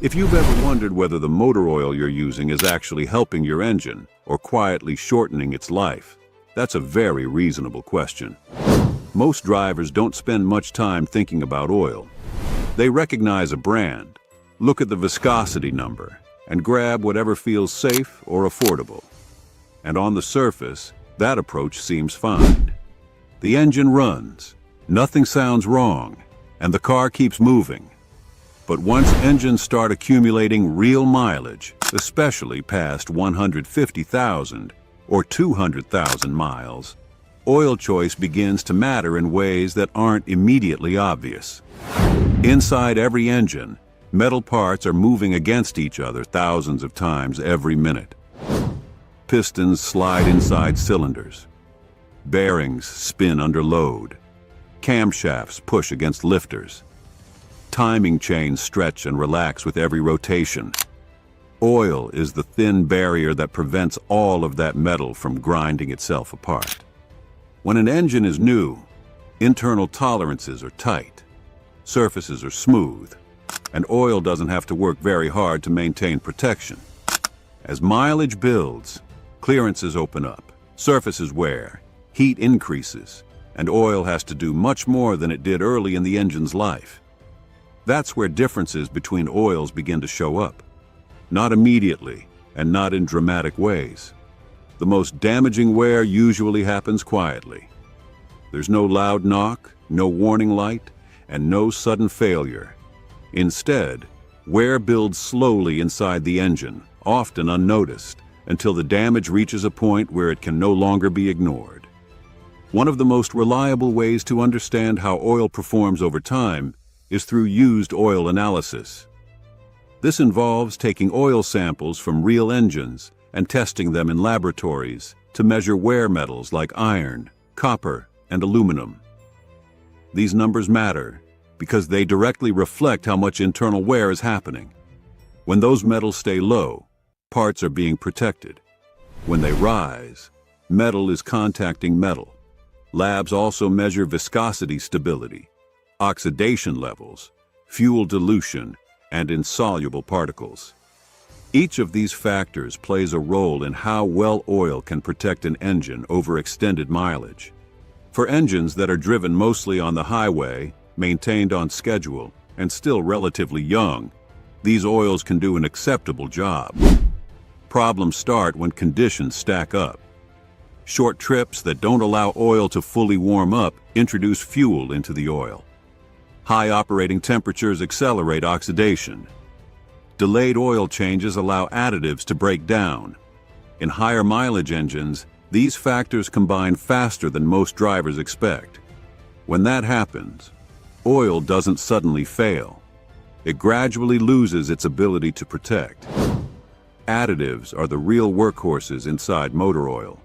If you've ever wondered whether the motor oil you're using is actually helping your engine or quietly shortening its life, that's a very reasonable question. Most drivers don't spend much time thinking about oil. They recognize a brand, look at the viscosity number, and grab whatever feels safe or affordable. And on the surface, that approach seems fine. The engine runs, nothing sounds wrong, and the car keeps moving. But once engines start accumulating real mileage, especially past 150,000 or 200,000 miles, oil choice begins to matter in ways that aren't immediately obvious. Inside every engine, metal parts are moving against each other thousands of times every minute. Pistons slide inside cylinders. Bearings spin under load. Camshafts push against lifters. Timing chains stretch and relax with every rotation. Oil is the thin barrier that prevents all of that metal from grinding itself apart. When an engine is new, internal tolerances are tight, surfaces are smooth, and oil doesn't have to work very hard to maintain protection. As mileage builds, clearances open up, surfaces wear, heat increases, and oil has to do much more than it did early in the engine's life. That's where differences between oils begin to show up. Not immediately, and not in dramatic ways. The most damaging wear usually happens quietly. There's no loud knock, no warning light, and no sudden failure. Instead, wear builds slowly inside the engine, often unnoticed, until the damage reaches a point where it can no longer be ignored. One of the most reliable ways to understand how oil performs over time is through used oil analysis. This involves taking oil samples from real engines and testing them in laboratories to measure wear metals like iron, copper, and aluminum. These numbers matter because they directly reflect how much internal wear is happening. When those metals stay low, parts are being protected. When they rise, metal is contacting metal. Labs also measure viscosity stability, oxidation levels, fuel dilution, and insoluble particles. Each of these factors plays a role in how well oil can protect an engine over extended mileage. For engines that are driven mostly on the highway, maintained on schedule, and still relatively young, these oils can do an acceptable job. Problems start when conditions stack up. Short trips that don't allow oil to fully warm up introduce fuel into the oil. High operating temperatures accelerate oxidation. Delayed oil changes allow additives to break down. In higher mileage engines, these factors combine faster than most drivers expect. When that happens, oil doesn't suddenly fail. It gradually loses its ability to protect. Additives are the real workhorses inside motor oil.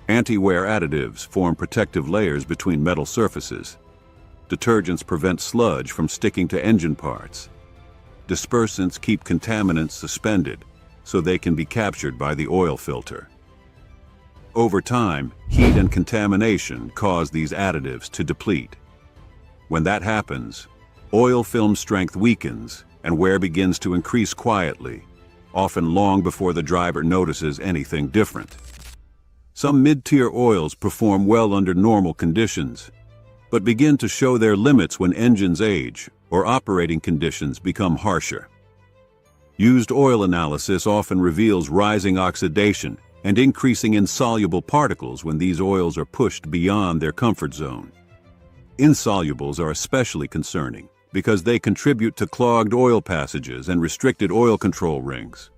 Anti-wear additives form protective layers between metal surfaces. Detergents prevent sludge from sticking to engine parts. Dispersants keep contaminants suspended so they can be captured by the oil filter. Over time, heat and contamination cause these additives to deplete. When that happens, oil film strength weakens and wear begins to increase quietly, often long before the driver notices anything different. Some mid-tier oils perform well under normal conditions, but begin to show their limits when engines age or operating conditions become harsher. Used oil analysis often reveals rising oxidation and increasing insoluble particles when these oils are pushed beyond their comfort zone. Insolubles are especially concerning because they contribute to clogged oil passages and restricted oil control rings.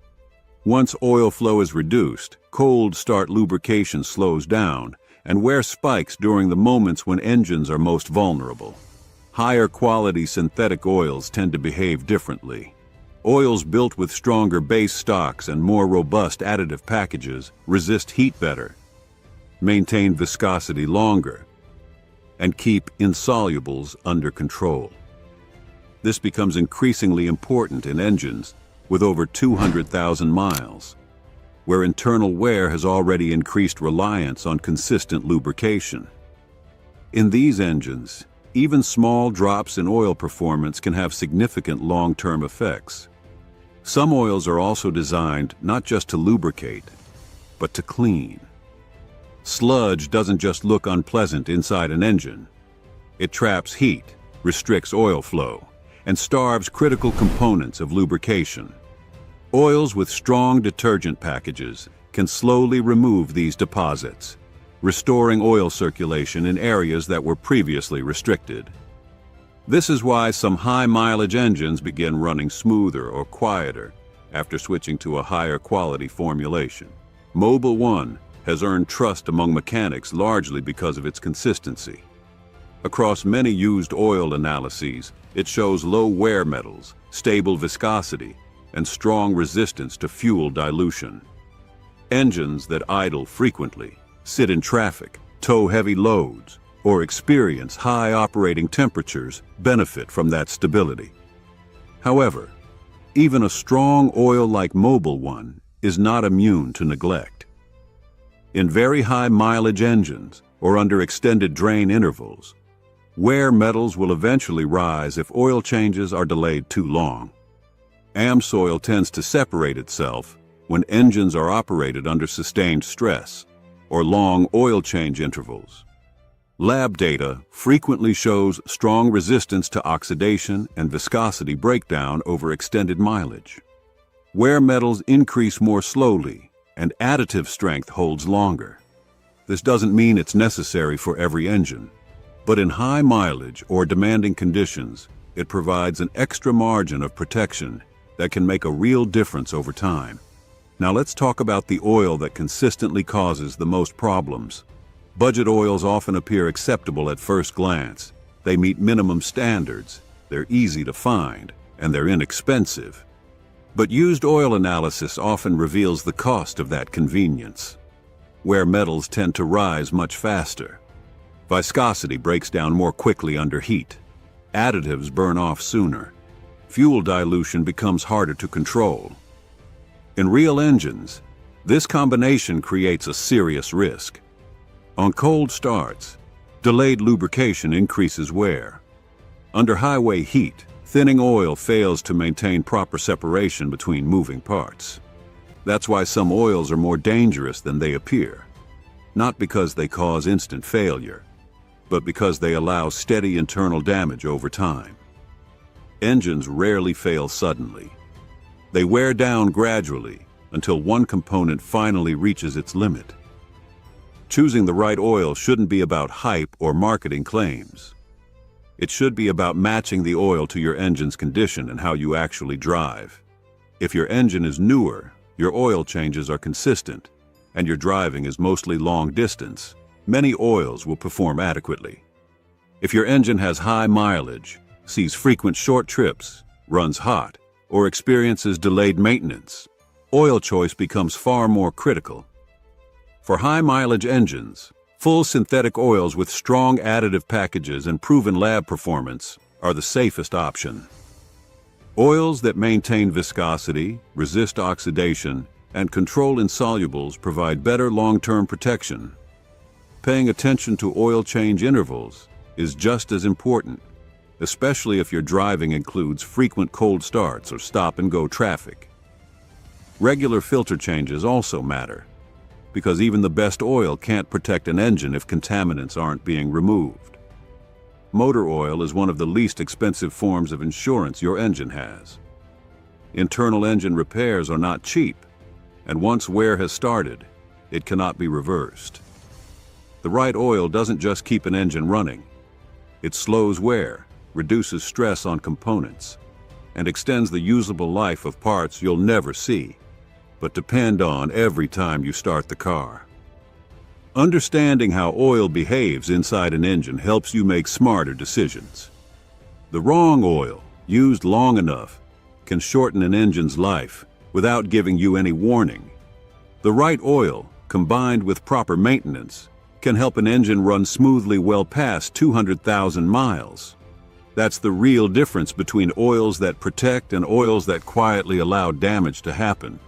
Once oil flow is reduced, cold start lubrication slows down, and wear spikes during the moments when engines are most vulnerable. Higher quality synthetic oils tend to behave differently. Oils built with stronger base stocks and more robust additive packages resist heat better, maintain viscosity longer, and keep insolubles under control. This becomes increasingly important in engines with over 200,000 miles, where internal wear has already increased reliance on consistent lubrication. In these engines, even small drops in oil performance can have significant long-term effects. Some oils are also designed not just to lubricate, but to clean. Sludge doesn't just look unpleasant inside an engine. It traps heat, restricts oil flow, and starves critical components of lubrication. Oils with strong detergent packages can slowly remove these deposits, restoring oil circulation in areas that were previously restricted. This is why some high-mileage engines begin running smoother or quieter after switching to a higher quality formulation. Mobil 1 has earned trust among mechanics largely because of its consistency. Across many used oil analyses, it shows low wear metals, stable viscosity, and strong resistance to fuel dilution. Engines that idle frequently, sit in traffic, tow heavy loads, or experience high operating temperatures benefit from that stability. However, even a strong oil like Mobil 1 is not immune to neglect. In very high mileage engines or under extended drain intervals, wear metals will eventually rise if oil changes are delayed too long. AmSoil tends to separate itself when engines are operated under sustained stress or long oil change intervals. Lab data frequently shows strong resistance to oxidation and viscosity breakdown over extended mileage. Wear metals increase more slowly, and additive strength holds longer. This doesn't mean it's necessary for every engine, but in high mileage or demanding conditions, it provides an extra margin of protection that can make a real difference over time. Now let's talk about the oil that consistently causes the most problems. Budget oils often appear acceptable at first glance. They meet minimum standards, they're easy to find, and they're inexpensive. But used oil analysis often reveals the cost of that convenience. Wear metals tend to rise much faster. Viscosity breaks down more quickly under heat. Additives burn off sooner. Fuel dilution becomes harder to control. In real engines, this combination creates a serious risk. On cold starts, delayed lubrication increases wear. Under highway heat, thinning oil fails to maintain proper separation between moving parts. That's why some oils are more dangerous than they appear. Not because they cause instant failure, but because they allow steady internal damage over time. Engines rarely fail suddenly. They wear down gradually until one component finally reaches its limit. Choosing the right oil shouldn't be about hype or marketing claims. It should be about matching the oil to your engine's condition and how you actually drive. If your engine is newer, your oil changes are consistent, and your driving is mostly long distance, many oils will perform adequately. If your engine has high mileage, sees frequent short trips, runs hot, or experiences delayed maintenance, oil choice becomes far more critical. For high-mileage engines, full synthetic oils with strong additive packages and proven lab performance are the safest option. Oils that maintain viscosity, resist oxidation, and control insolubles provide better long-term protection. Paying attention to oil change intervals is just as important, especially if your driving includes frequent cold starts or stop-and-go traffic. Regular filter changes also matter, because even the best oil can't protect an engine if contaminants aren't being removed. Motor oil is one of the least expensive forms of insurance your engine has. Internal engine repairs are not cheap, and once wear has started, it cannot be reversed. The right oil doesn't just keep an engine running. It slows wear, reduces stress on components, and extends the usable life of parts you'll never see, but depend on every time you start the car. Understanding how oil behaves inside an engine helps you make smarter decisions. The wrong oil, used long enough, can shorten an engine's life without giving you any warning. The right oil, combined with proper maintenance, can help an engine run smoothly well past 200,000 miles. That's the real difference between oils that protect and oils that quietly allow damage to happen.